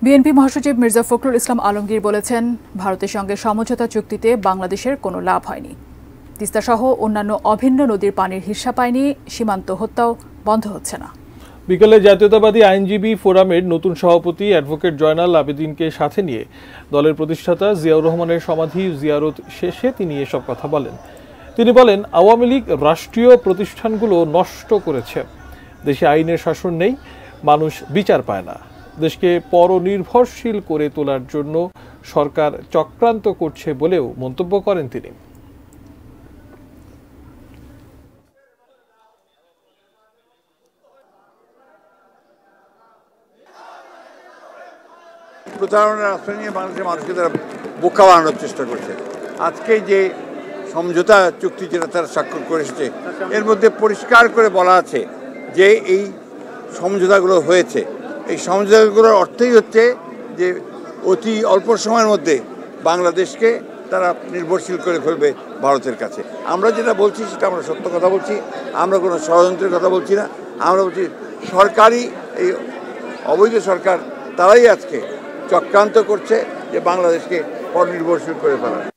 BNP মহাসচিব মির্জা ফখরুল ইসলাম আলমগীর বলেছেন, ভারতের সঙ্গে সমঝোতা চুক্তিতে বাংলাদেশের কোনো লাভ হয়নি। তিস্তাসহ অন্যান্য অভিন্ন নদীর পানির হিস্সা পায়নি, সীমান্ত হত্যাও বন্ধ হচ্ছে না। বিকেলে জাতীয়তাবাদী আইনজীবী ফোরামের নতুন সভাপতি অ্যাডভোকেট জয়নাল আবেদিনকে সাথে নিয়ে দলের প্রতিষ্ঠাতা জিয়াউর রহমানের সমাধি জিয়ারত শেষে তিনি এসব কথা বলেন। তিনি বলেন, আওয়ামী লীগ রাষ্ট্রীয় প্রতিষ্ঠানগুলো নষ্ট করেছে। দেশে আইনের শাসন নেই, মানুষ বিচার পায় না। দেশকে পরনির্ভরশীল করে তোলার জন্য সরকার চক্রান্ত করছে বলেও মন্তব্য করেন তিনি। প্রতারণার আশ্রয় নিয়ে বাংলাদেশের মানুষকে তারা বোকা বানানোর চেষ্টা করছে। আজকে যে সমঝোতা চুক্তি যেটা তারা স্বাক্ষর করে এসেছে, এর মধ্যে পরিষ্কার করে বলা আছে যে এই সমঝোতাগুলো হয়েছে, এই সমঝোতাগুলোর অর্থই হচ্ছে যে অতি অল্প সময়ের মধ্যে বাংলাদেশকে তারা নির্ভরশীল করে ফেলবে ভারতের কাছে। আমরা যেটা বলছি সেটা আমরা সত্য কথা বলছি, আমরা কোনো ষড়যন্ত্রের কথা বলছি না। আমরা বলছি সরকারি এই অবৈধ সরকার তারাই আজকে চক্রান্ত করছে যে বাংলাদেশকে পরনির্ভরশীল করে ফেলা।